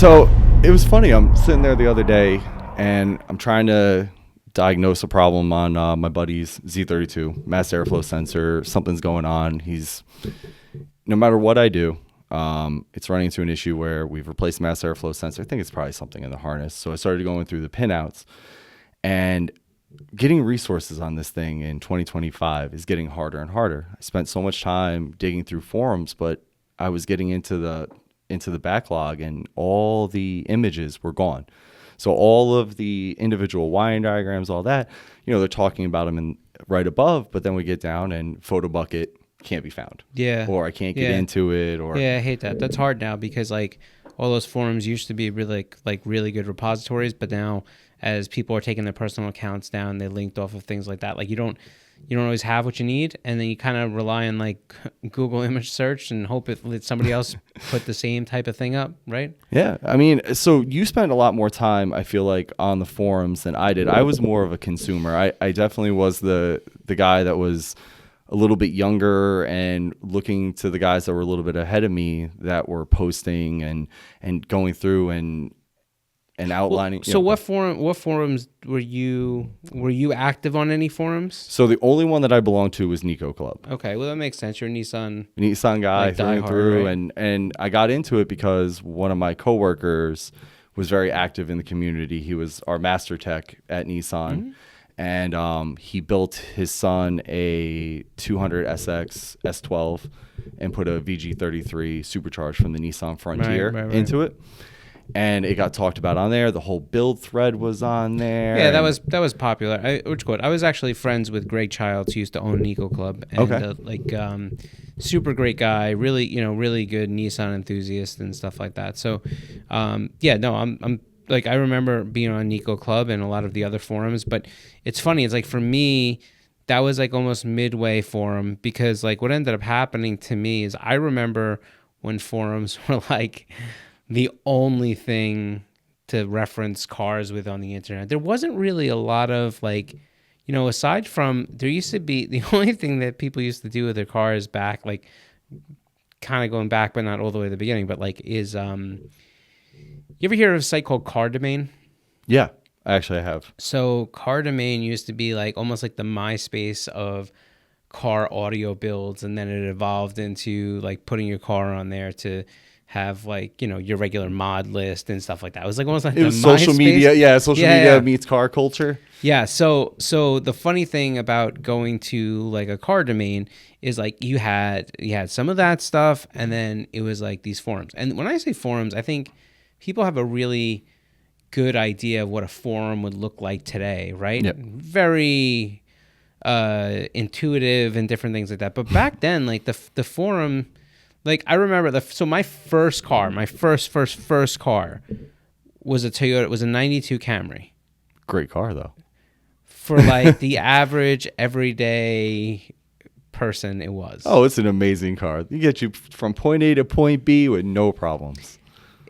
So it was funny. I'm sitting there the other day, and I'm trying to diagnose a problem on my buddy's Z32 mass airflow sensor. Something's going on. No matter what I do, it's running into an issue where we've replaced the mass airflow sensor. I think it's probably something in the harness. So I started going through the pinouts, and getting resources on this thing in 2025 is getting harder and harder. I spent so much time digging through forums, but I was getting into the backlog, and all the images were gone. So all of the individual wiring diagrams, all that, they're talking about them right above, but then we get down and photo bucket can't be found. Yeah. Or I can't get into it. Or yeah, I hate that. That's hard now because like all those forums used to be really really good repositories, but now as people are taking their personal accounts down, they linked off of things like that. Like you don't always have what you need, and then you kind of rely on like Google image search and hope that somebody else put the same type of thing up, right? Yeah. I mean, so you spent a lot more time, I feel like, on the forums than I did. I was more of a consumer. I definitely was the guy that was a little bit younger and looking to the guys that were a little bit ahead of me that were posting and going through and outlining. Well, so what forums were you active on? Any forums? So the only one that I belonged to was Nico Club. Okay, well that makes sense. You're a Nissan guy like through and diehard, through, right? and I got into it because one of my coworkers was very active in the community. He was our master tech at Nissan, and he built his son a 200 SX S12 and put a VG33 supercharged from the Nissan Frontier into it. And it got talked about on there. The whole build thread was on there. Yeah, that was popular. I was actually friends with Greg Childs, who used to own Nico Club. And, super great guy, really, really good Nissan enthusiast and stuff like that. So, I'm like, I remember being on Nico Club and a lot of the other forums. But it's funny. It's like for me, that was like almost midway forum, because like what ended up happening to me is I remember when forums were like the only thing to reference cars with on the internet. There wasn't really a lot of like, aside from, there used to be, the only thing that people used to do with their cars back, like kind of going back, but not all the way to the beginning, but like is, you ever hear of a site called Car Domain? Yeah, actually I have. So Car Domain used to be like almost like the MySpace of car audio builds, and then it evolved into like putting your car on there to have like, your regular mod list and stuff like that. It was like almost like it was social media. Yeah, social media meets car culture. Yeah. So the funny thing about going to like a Car Domain is like you had some of that stuff, and then it was like these forums. And when I say forums, I think people have a really good idea of what a forum would look like today, right? Yep. Very intuitive and different things like that. But back then, like the forum, like I remember so my first car, my first car was a Toyota. It was a 92 Camry. Great car though. For like the average everyday person, it was. Oh, it's an amazing car. You get you from point A to point B with no problems.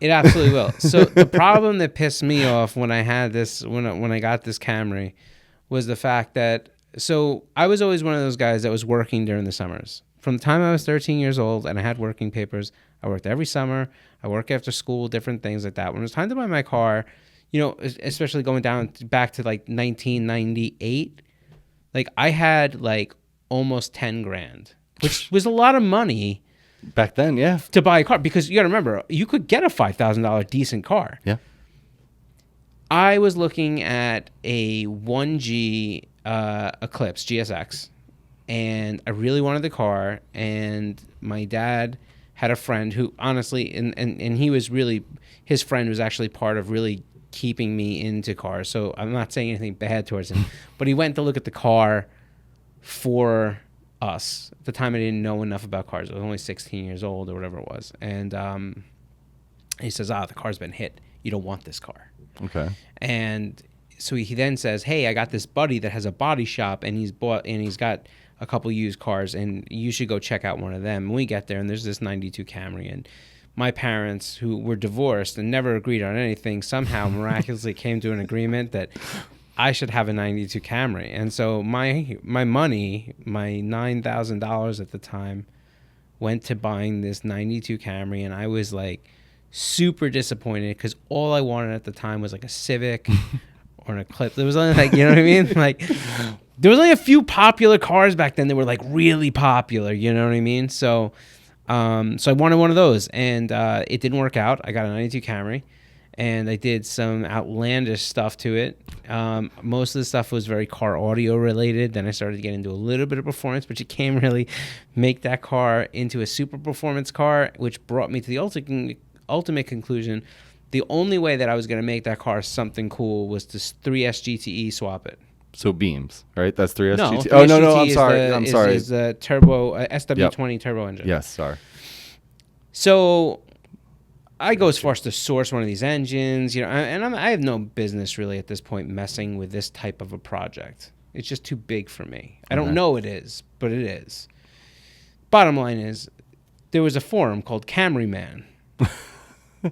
It absolutely will. So the problem that pissed me off when I had this, when I got this Camry, was the fact that, so I was always one of those guys that was working during the summers. From the time I was 13 years old and I had working papers, I worked every summer. I worked after school, different things like that. When it was time to buy my car, especially going back to like 1998, like I had like almost 10 grand, which was a lot of money back then, yeah, to buy a car, because you got to remember, you could get a $5,000 decent car. Yeah. I was looking at a 1G Eclipse GSX, and I really wanted the car, and my dad had a friend who honestly, and he was really, his friend was actually part of really keeping me into cars. So I'm not saying anything bad towards him, but he went to look at the car for us. At the time, I didn't know enough about cars. I was only 16 years old or whatever it was. And he says, the car's been hit. You don't want this car. Okay. And so he then says, hey, I got this buddy that has a body shop, and he's got a couple used cars, and you should go check out one of them. And we get there, and there's this 92 Camry, and my parents, who were divorced and never agreed on anything, somehow miraculously came to an agreement that I should have a 92 Camry. And so my money, my $9,000 at the time, went to buying this 92 Camry, and I was like super disappointed because all I wanted at the time was like a Civic or an Eclipse. There was only like, you know what I mean? Like there was only a few popular cars back then that were like really popular, you know what I mean? So so I wanted one of those, and it didn't work out. I got a 92 Camry, and I did some outlandish stuff to it. Most of the stuff was very car audio related. Then I started to get into a little bit of performance, but you can't really make that car into a super performance car, which brought me to the ultimate conclusion. The only way that I was going to make that car something cool was to 3S GTE swap it. So beams, right? That's 3S No, GT. 3S Oh, no, no, I'm GTE sorry. I'm sorry. Is the turbo SW20 turbo engine. Yes, sorry. So I go as far as to source one of these engines, you know, and I have no business really at this point messing with this type of a project. It's just too big for me. I don't know it is, but it is. Bottom line is, there was a forum called Camry Man.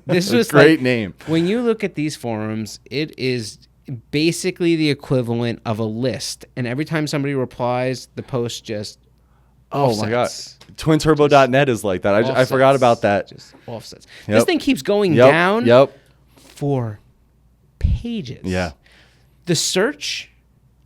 This was a great like, name. When you look at these forums, it is basically the equivalent of a list, and every time somebody replies, the post just offsets. My god, twinturbo.net is like that. I forgot about that. Just offsets. This thing keeps going down for pages. Yeah, the search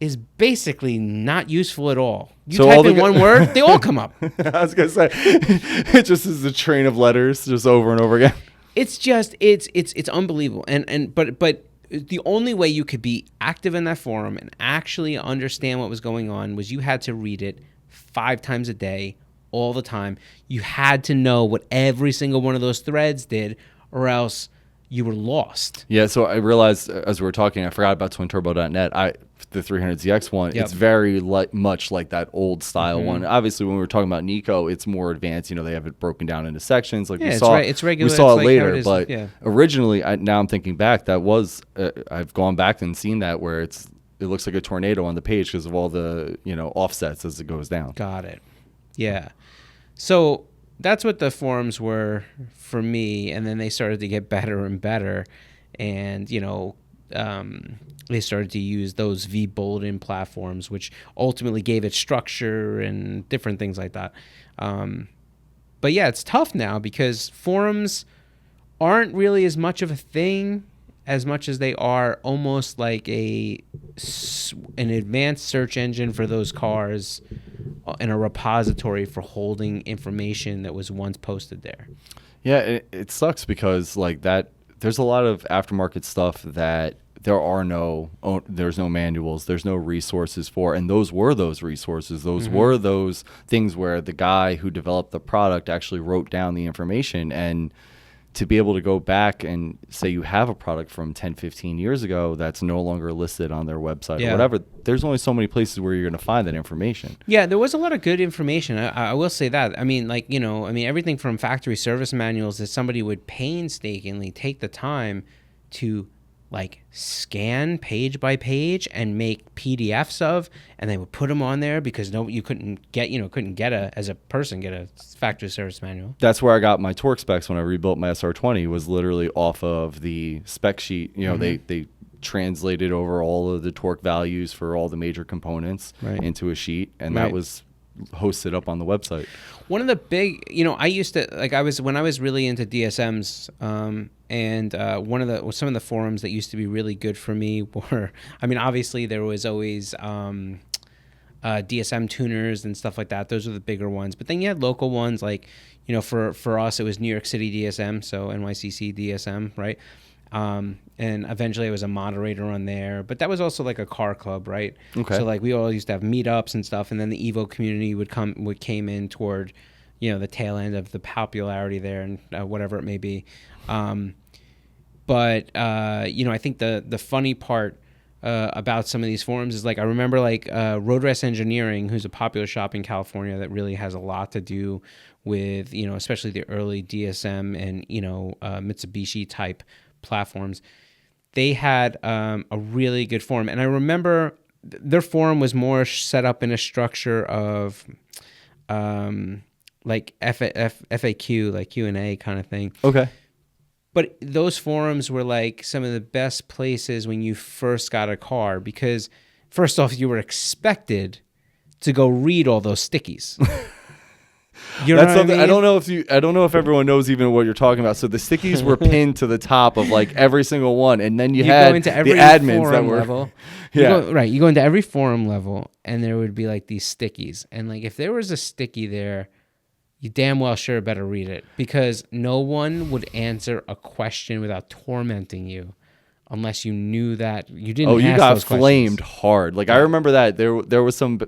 is basically not useful at all. You type in one word, they all come up. I was gonna say it just is a train of letters just over and over again. It's just it's unbelievable, but the only way you could be active in that forum and actually understand what was going on was you had to read it 5 times a day, all the time. You had to know what every single one of those threads did, or else you were lost. Yeah, so I realized as we were talking, I forgot about twinturbo.net. The 300ZX one, it's very much like that old style one. Obviously, when we were talking about Nico, it's more advanced. You know, they have it broken down into sections. Like we saw, it's regular. We saw it's it later, but originally, now I'm thinking back, that was I've gone back and seen that where it looks like a tornado on the page because of all the offsets as it goes down. Got it. Yeah. So that's what the forums were for me, and then they started to get better and better, and they started to use those V-Bulletin platforms, which ultimately gave it structure and different things like that. But yeah, it's tough now because forums aren't really as much of a thing as much as they are almost like an advanced search engine for those cars and a repository for holding information that was once posted there. Yeah, it sucks because like that. There's a lot of aftermarket stuff that there's no manuals, there's no resources for, and those were those resources. Those were those things where the guy who developed the product actually wrote down the information. And to be able to go back and say you have a product from 10, 15 years ago that's no longer listed on their website or whatever, there's only so many places where you're going to find that information. Yeah, there was a lot of good information. I will say that. I mean, everything from factory service manuals that somebody would painstakingly take the time to like scan page by page and make PDFs of, and they would put them on there because you couldn't get as a person get a factory service manual. That's where I got my torque specs when I rebuilt my SR20, was literally off of the spec sheet. They translated over all of the torque values for all the major components into a sheet, and that was hosted up on the website. One of the big, I used to when I was really into DSMs, and some of the forums that used to be really good for me were, obviously there was always DSM tuners and stuff like that. Those are the bigger ones. But then you had local ones like, for us it was New York City DSM, so NYCC DSM, right? And eventually I was a moderator on there, but that was also like a car club, right? Okay. So like we all used to have meetups and stuff, and then the Evo community came in toward, the tail end of the popularity there and whatever it may be. But I think the funny part about some of these forums is like, I remember like Road Rest Engineering, who's a popular shop in California that really has a lot to do with, especially the early DSM and, Mitsubishi type platforms. They had a really good forum, and I remember their forum was more set up in a structure of like FAQ, like Q&A kind of thing. Okay. But those forums were like some of the best places when you first got a car, because first off, you were expected to go read all those stickies. You know That's what something I mean? I don't know if everyone knows even what you're talking about. So the stickies were pinned to the top of like every single one, and then you had go into every the admins that forum were level. yeah. You go into every forum level, and there would be like these stickies, and like if there was a sticky there, you damn well sure better read it, because no one would answer a question without tormenting you unless you knew that you didn't. Oh, you ask got those flamed questions. hard. Like I remember that there was some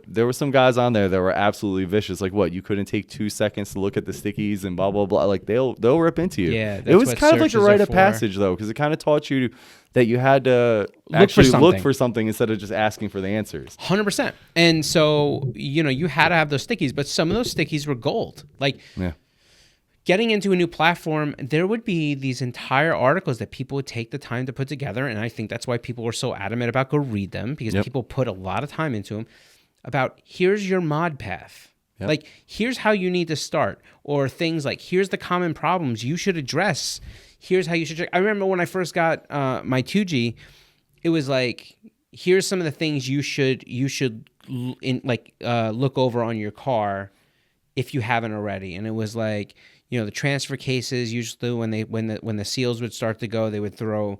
guys on there that were absolutely vicious. Like what, you couldn't take 2 seconds to look at the stickies and blah blah blah. Like they'll rip into you. Yeah, It that's was what kind of like a searches are rite of for. passage though, because it kind of taught you that you had to Look for actually look something. for something instead of just asking for the answers. 100%. And so you had to have those stickies, but some of those stickies were gold. Like Yeah. getting into a new platform, there would be these entire articles that people would take the time to put together. And I think that's why people were so adamant about go read them, because people put a lot of time into them, about here's your mod path. Yep. Like, here's how you need to start, or things like, here's the common problems you should address. Here's how you should. I remember when I first got my 2G, it was like, here's some of the things you should look over on your car if you haven't already. And it was like, the transfer cases, usually when the seals would start to go, they would throw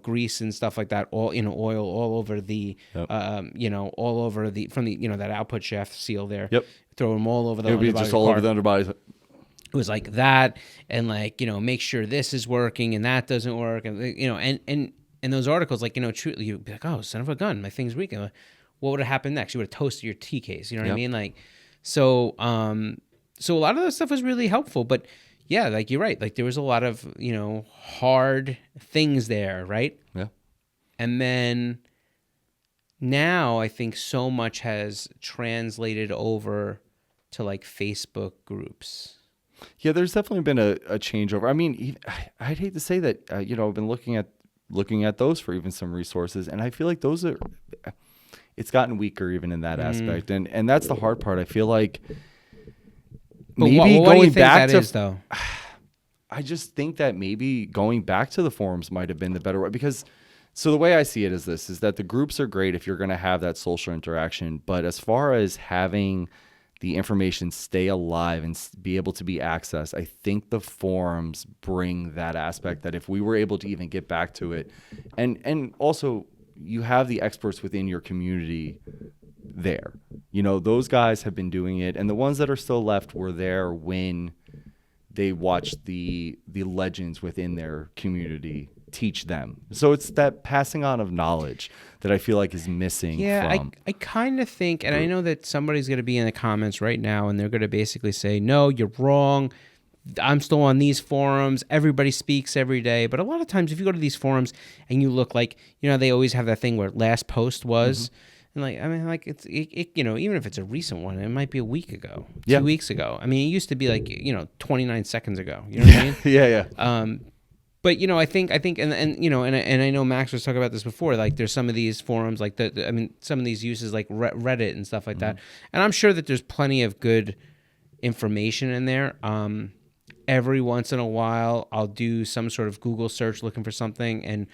grease and stuff like that, all oil all over the all over the from the that output shaft seal there. Yep. Throw them all over the. It would be just all over the underbody. It was like that, and like make sure this is working and that doesn't work, and and those articles, like truly, you'd be like, oh, son of a gun, my thing's weak. What would have happened next? You would have toasted your T case. You know what I mean? Like, so so a lot of that stuff was really helpful, but yeah, like you're right. Like there was a lot of hard things there, right? Yeah. And then now I think so much has translated over to like Facebook groups. Yeah, there's definitely been a changeover. I mean, I'd hate to say that. I've been looking at those for even some resources, and I feel like those are. It's gotten weaker even in that aspect, and that's the hard part. I feel like but maybe what do you going think back that to is, though? I just think that maybe going back to the forums might have been the better way, because so the way I see it is this, is that the groups are great if you're going to have that social interaction, but as far as having the information stay alive and be able to be accessed, I think the forums bring that aspect, that if we were able to even get back to it, and also you have the experts within your community there. Those guys have been doing it, and the ones that are still left were there when they watched the legends within their community teach them. So it's that passing on of knowledge that I feel like is missing. Yeah, from I kind of think, and I know that somebody's going to be in the comments right now, and they're going to basically say, no, you're wrong. I'm still on these forums. Everybody speaks every day. But a lot of times if you go to these forums and you look, like, they always have that thing where last post was, and like, I mean, like it even if it's a recent one, it might be a week ago, 2 weeks ago. I mean, it used to be like, 29 seconds ago. You know what I mean? Yeah. But I think, and I know Max was talking about this before. Like, there's some of these forums, like some of these uses, like Reddit and stuff like that. And I'm sure that there's plenty of good information in there. Every once in a while, I'll do some sort of Google search looking for something, and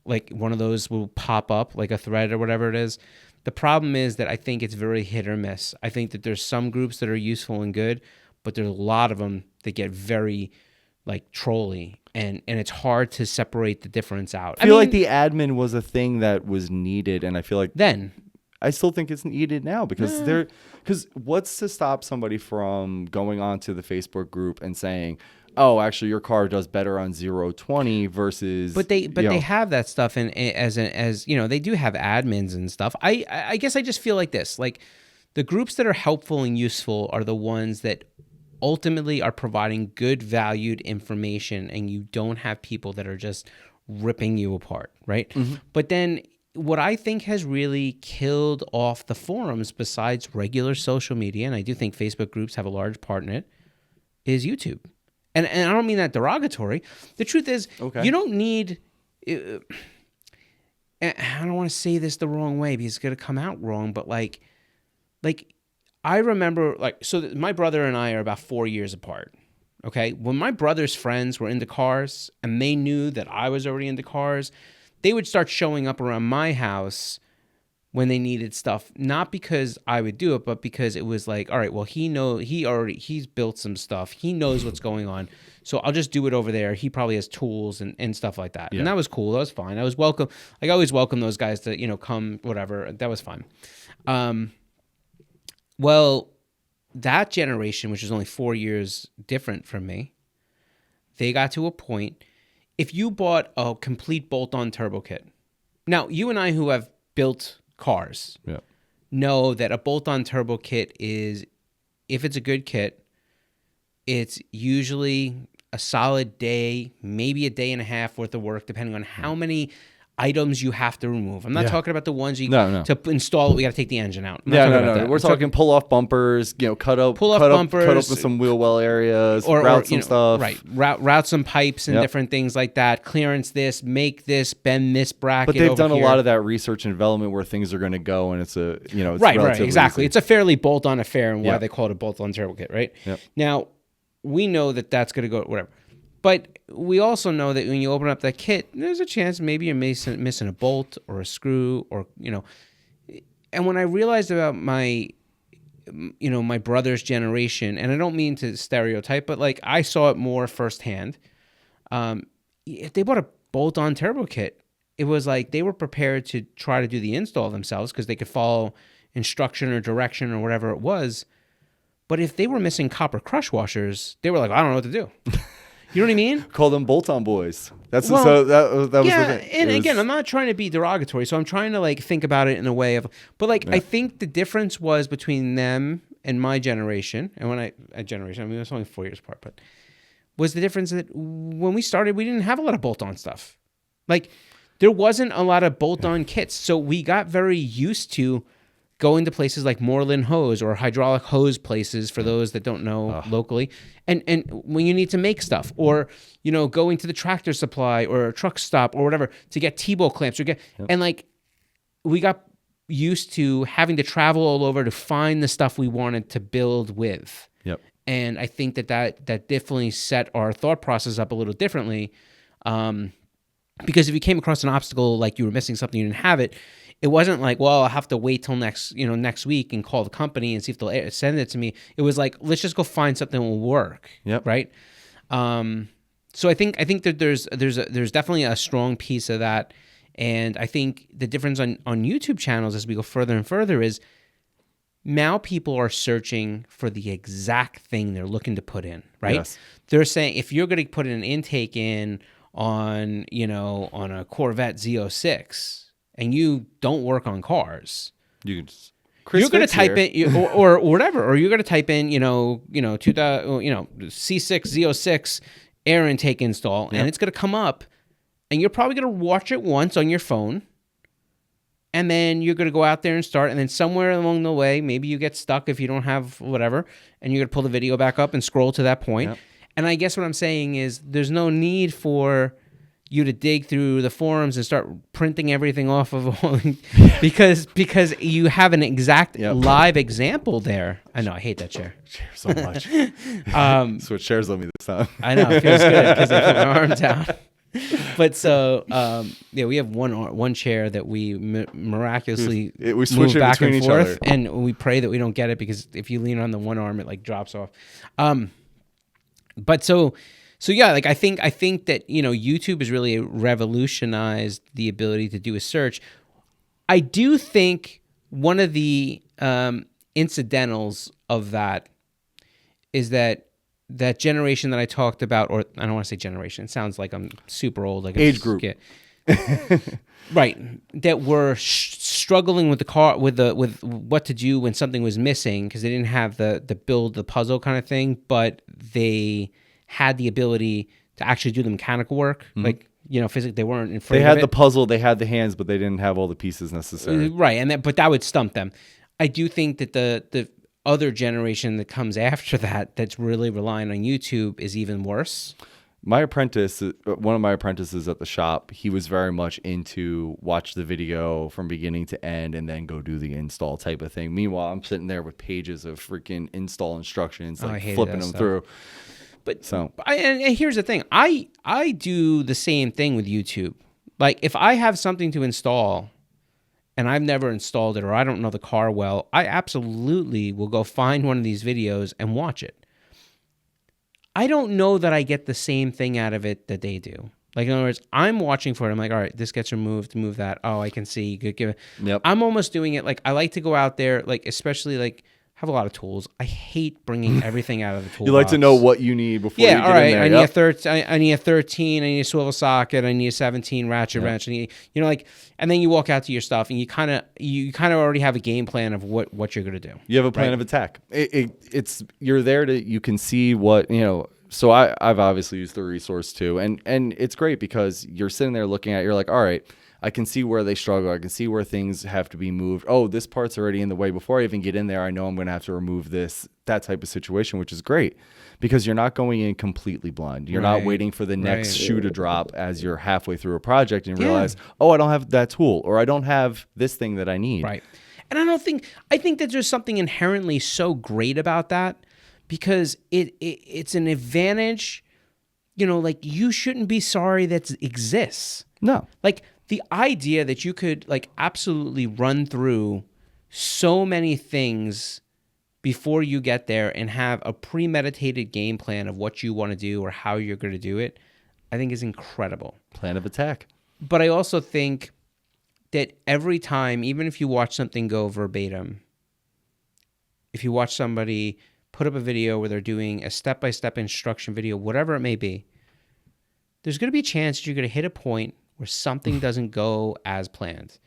like one of those will pop up, like a thread or whatever it is. The problem is that I think it's very hit or miss. I think that there's some groups that are useful and good, but there's a lot of them that get very like trolly, and it's hard to separate the difference out. I feel like the admin was a thing that was needed, and I feel like then I still think it's needed now, because because what's to stop somebody from going onto the Facebook group and saying, oh, actually your car does better on 020 versus. But they have that stuff, and as they do have admins and stuff. I guess I just feel like this, like the groups that are helpful and useful are the ones that ultimately are providing good valued information, and you don't have people that are just ripping you apart, right? But then what I think has really killed off the forums, besides regular social media, and I do think Facebook groups have a large part in it, is YouTube. And I don't mean that derogatory. The truth is, you don't need. I don't want to say this the wrong way because it's going to come out wrong, but like I remember, my brother and I are about 4 years apart. Okay, when my brother's friends were into cars and they knew that I was already into cars, they would start showing up around my house when they needed stuff, not because I would do it, but because it was like, all right, well, he's built some stuff. He knows what's going on. So I'll just do it over there. He probably has tools and stuff like that. Yeah. And that was cool. That was fine. I was welcome. Like I always welcome those guys to, come, whatever. That was fine. Well, that generation, which is only 4 years different from me, they got to a point, if you bought a complete bolt-on turbo kit. Now, you and I who have built cars know that a bolt-on turbo kit is, if it's a good kit, it's usually a solid day, maybe a day and a half worth of work, depending on how many items you have to remove. I'm not talking about the ones to install it. We got to take the engine out. No. We're talking pull off bumpers, cut up with some wheel well areas, route some stuff, right? Route some pipes and different things like that. Clearance this, make this, bend this bracket. But they've done here. a lot of that research and development where things are going to go, and it's it's right, exactly. Easy. It's a fairly bolt-on affair, and why they call it a bolt-on turbo kit, right? Yep. Now, we know that that's going to go whatever. But we also know that when you open up that kit, there's a chance maybe you're missing a bolt or a screw or, And when I realized about my brother's generation, and I don't mean to stereotype, but like I saw it more firsthand. If they bought a bolt-on turbo kit, it was like they were prepared to try to do the install themselves because they could follow instruction or direction or whatever it was. But if they were missing copper crush washers, they were like, I don't know what to do. You know what I mean? Call them bolt-on boys. That was the thing. And again, I'm not trying to be derogatory, so I'm trying to like think about it in a way of. But like, I think the difference was between them and my generation, and when I mean, it was only 4 years apart, but was the difference that when we started, we didn't have a lot of bolt-on stuff. Like, there wasn't a lot of bolt-on kits, so we got very used to going to places like Moreland Hose or hydraulic hose places for those that don't know locally. And when you need to make stuff or, going to the Tractor Supply or a truck stop or whatever to get T-bolt clamps and like we got used to having to travel all over to find the stuff we wanted to build with. Yep. And I think that definitely set our thought process up a little differently. Because if you came across an obstacle, like you were missing something, you didn't have it, it wasn't like, well, I'll have to wait till next week and call the company and see if they'll send it to me. It was like, let's just go find something that will work. Yep. Right. So I think that there's definitely a strong piece of that. And I think the difference on YouTube channels as we go further and further is now people are searching for the exact thing they're looking to put in, right? Yes. They're saying, if you're going to put an intake in on a Corvette Z06 and you don't work on cars, you're going to type in or whatever, or you're going to type in C6 Z06 air intake install, and it's going to come up, and you're probably going to watch it once on your phone, and then you're going to go out there and start, and then somewhere along the way, maybe you get stuck if you don't have whatever, and you're going to pull the video back up and scroll to that point. Yep. And I guess what I'm saying is there's no need for you to dig through the forums and start printing everything off of because you have an exact live example there. I know, I hate that chair. Chair so much. That's what chairs let me this time. I know, it feels good because I put my arm down. But so we have one chair that we miraculously we switch move back and each forth, other. and we pray that we don't get it because if you lean on the one arm, it like drops off. But so yeah, like I think that YouTube has really revolutionized the ability to do a search. I do think one of the incidentals of that is that generation that I talked about, or I don't want to say generation. It sounds like I'm super old. Like age group, right? That were struggling with the car, with what to do when something was missing because they didn't have the build the puzzle kind of thing, but they had the ability to actually do the mechanical work, like physically they weren't in front. They had the puzzle, they had the hands, but they didn't have all the pieces necessary. Right, but that would stump them. I do think that the other generation that comes after that's really relying on YouTube is even worse. My apprentice, one of my apprentices at the shop, he was very much into watch the video from beginning to end and then go do the install type of thing. Meanwhile, I'm sitting there with pages of freaking install instructions, like flipping them through. But and here's the thing. I do the same thing with YouTube. Like if I have something to install and I've never installed it or I don't know the car well, I absolutely will go find one of these videos and watch it. I don't know that I get the same thing out of it that they do. Like, in other words, I'm watching for it. I'm like, all right, this gets removed, move that. Oh, I can see. Good, give it. Yep. I'm almost doing it. Like, I like to go out there, like, especially, like, have a lot of tools. I hate bringing everything out of the toolbox. You like to know what you need before you get all right, in there. I need a 13, I need a swivel socket, I need a 17 ratchet wrench, I need, like, and then you walk out to your stuff and you kind of already have a game plan of what you're going to do. You have a plan of attack. It's you're there to, you can see what, so I've obviously used the resource too. And it's great because you're sitting there looking at, you're like, all right, I can see where they struggle. I can see where things have to be moved. Oh, this part's already in the way. Before I even get in there, I know I'm going to have to remove that type of situation, which is great because you're not going in completely blind. You're not waiting for the next shoe to drop as you're halfway through a project and realize, oh, I don't have that tool or I don't have this thing that I need. Right. And I think that there's something inherently so great about that because it's an advantage, like you shouldn't be sorry that exists. No. Like, the idea that you could like absolutely run through so many things before you get there and have a premeditated game plan of what you want to do or how you're going to do it, I think is incredible. Plan of attack. But I also think that every time, even if you watch something go verbatim, if you watch somebody put up a video where they're doing a step-by-step instruction video, whatever it may be, there's going to be a chance that you're going to hit a point where something doesn't go as planned.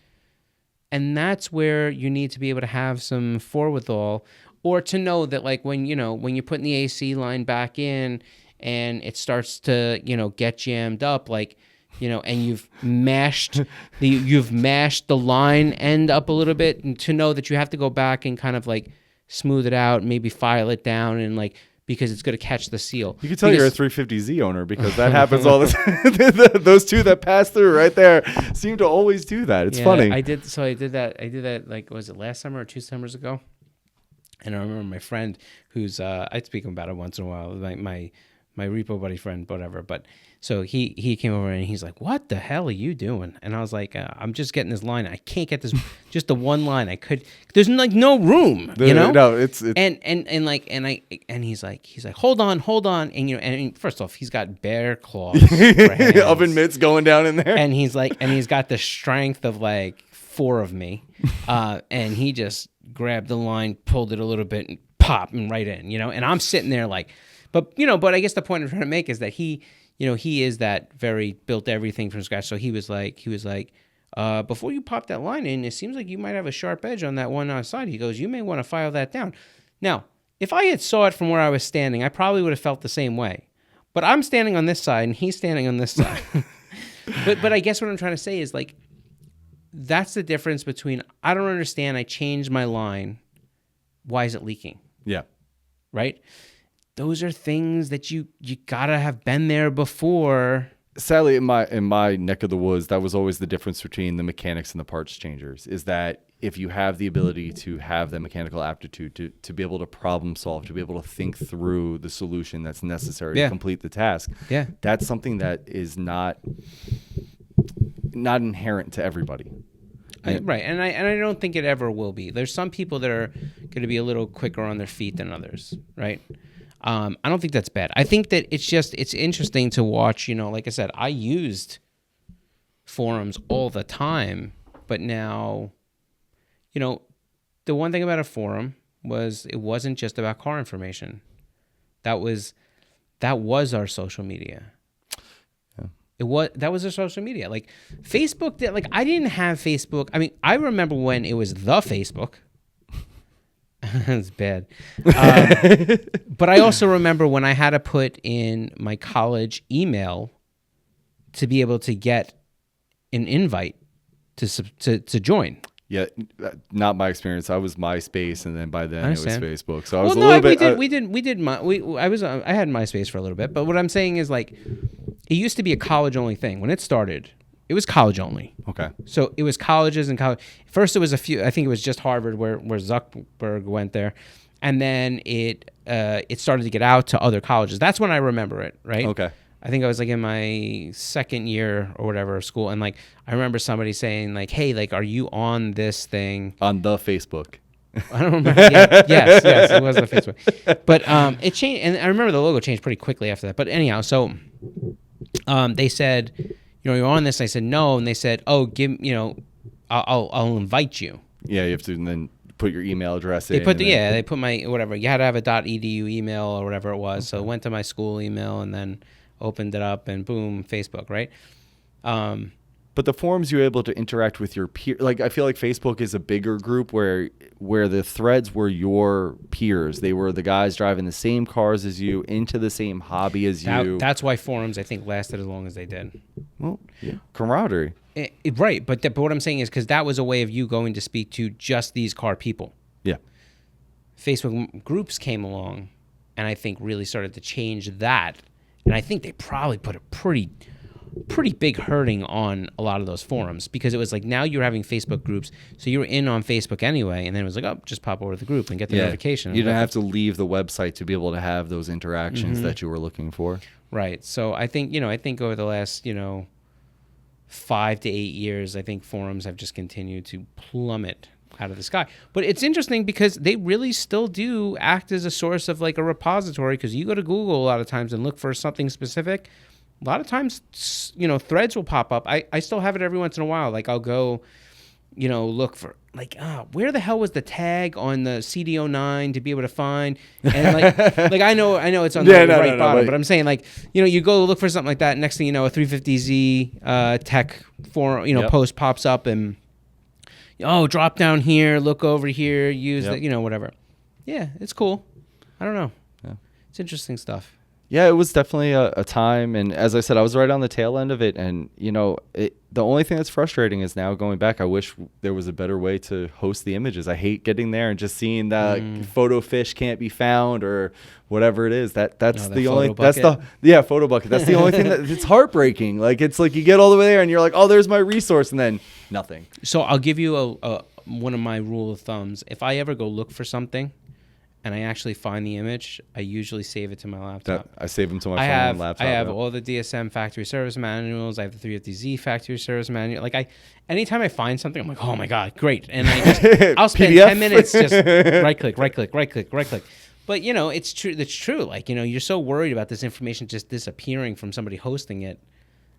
And that's where you need to be able to have some forewithal or to know that like when you're putting the AC line back in and it starts to, get jammed up, like, and you've mashed the line end up a little bit, and to know that you have to go back and kind of like smooth it out, maybe file it down and like, because it's going to catch the seal. You can tell you're a 350Z owner because that happens all the time. Those two that pass through right there seem to always do that. It's funny. I did that like, was it last summer or 2 summers ago? And I remember my friend who's, I speak about it once in a while, my repo buddy friend, whatever. But so he came over and he's like, "What the hell are you doing?" And I was like, "I'm just getting this line. I can't get this, just the one line. There's like no room, No, it's and he's like, hold on, and first off, he's got bear claws, for hands. Oven mitts going down in there, and he's got the strength of like 4 of me, and he just grabbed the line, pulled it a little bit, and pop and right in, and I'm sitting there like. But I guess the point I'm trying to make is that he is that very built everything from scratch. So he was like, before you pop that line in, it seems like you might have a sharp edge on that one side. He goes, you may want to file that down. Now, if I had saw it from where I was standing, I probably would have felt the same way. But I'm standing on this side and he's standing on this side. but I guess what I'm trying to say is like, that's the difference between, I don't understand, I changed my line. Why is it leaking? Yeah. Right? Those are things that you gotta have been there before. Sadly, in my neck of the woods, that was always the difference between the mechanics and the parts changers, is that if you have the ability to have that mechanical aptitude to be able to problem solve, to be able to think through the solution that's necessary to complete the task, that's something that is not inherent to everybody. Right, and I don't think it ever will be. There's some people that are going to be a little quicker on their feet than others, right? I don't think that's bad. I think that it's interesting to watch, like I said, I used forums all the time, but now, the one thing about a forum was it wasn't just about car information. That was our social media. Yeah. That was our social media. Like Facebook, I didn't have Facebook. I mean, I remember when it was the Facebook. It's bad. But I also remember when I had to put in my college email to be able to get an invite to join. Yeah, not my experience. I was MySpace, and then by then it was Facebook. So I was a little bit. I had MySpace for a little bit, but what I'm saying is like, it used to be a college only thing when it started. It was college only. Okay. So it was colleges and college. First, it was a few. I think it was just Harvard where Zuckerberg went there, and then it started to get out to other colleges. That's when I remember it, right? Okay. I think I was like in my second year or whatever of school, and like I remember somebody saying like, "Hey, like, are you on this thing?" On the Facebook. I don't remember. Yeah, yes, it was on Facebook. But it changed, and I remember the logo changed pretty quickly after that. But anyhow, so they said, you're on this. I said no, and they said, oh, I'll invite you. Yeah, you have to then put your email address They in. They put my whatever. You had to have a .edu email or whatever it was. Okay. So it went to my school email and then opened it up and boom, Facebook, right? But the forums, you're able to interact with your peer. Like, I feel like Facebook is a bigger group where the threads were your peers. They were the guys driving the same cars as you, into the same hobby as you. That's why forums, I think, lasted as long as they did. Well, yeah. Camaraderie. Right, but what I'm saying is because that was a way of you going to speak to just these car people. Yeah. Facebook groups came along and I think really started to change that. And I think they probably put a pretty big hurting on a lot of those forums because it was like now you're having Facebook groups, so you were in on Facebook anyway, and then it was like, oh, just pop over to the group and get the notification. You didn't have to leave the website to be able to have those interactions that you were looking for. Right. So I think over the last 5 to 8 years, I think forums have just continued to plummet out of the sky. But it's interesting because they really still do act as a source of like a repository, because you go to Google a lot of times and look for something specific. A lot of times, threads will pop up. I still have it every once in a while. Like I'll go, look for like, where the hell was the tag on the CD09 to be able to find? And like I know it's on the right bottom, but I'm saying like, you go look for something like that. Next thing you know, a 350Z tech forum, post pops up and, drop down here, look over here, use the, whatever. Yeah, it's cool. I don't know. Yeah. It's interesting stuff. Yeah, it was definitely a time, and as I said, I was right on the tail end of it, and the only thing that's frustrating is now going back, I wish there was a better way to host the images. I hate getting there and just seeing that photo fish can't be found or whatever it is. That's the only photo bucket. That's the only thing it's heartbreaking. Like it's like you get all the way there and you're like, oh, there's my resource, and then nothing. So I'll give you one of my rule of thumbs. If I ever go look for something and I actually find the image, I usually save it to my laptop. I save them to my phone and laptop. I have all the DSM factory service manuals. I have the 350Z factory service manual. Like anytime I find something, I'm like, oh my God, great. And I'll spend 10 minutes just right click. But it's true. That's true. Like, you're so worried about this information just disappearing from somebody hosting it.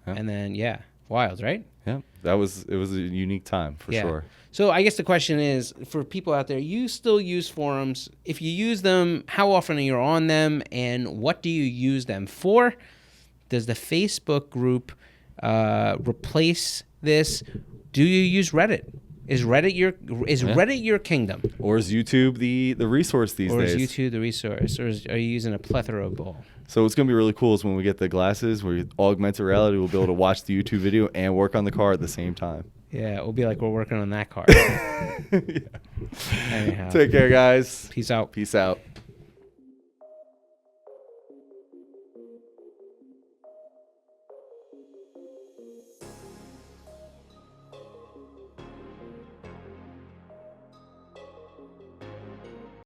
Yeah. And then, wild, right? Yeah, it was a unique time for sure. So I guess the question is, for people out there, you still use forums. If you use them, how often are you on them, and what do you use them for? Does the Facebook group replace this? Do you use Reddit? Is Reddit your kingdom? Or is YouTube the resource these days? Or is YouTube the resource? Or are you using a plethora of both? So what's going to be really cool is when we get the glasses, where augmented reality, we'll be able to watch the YouTube video and work on the car at the same time. Yeah, it will be like we're working on that car. Yeah. Anyhow. Take care, guys. Peace out. Peace out.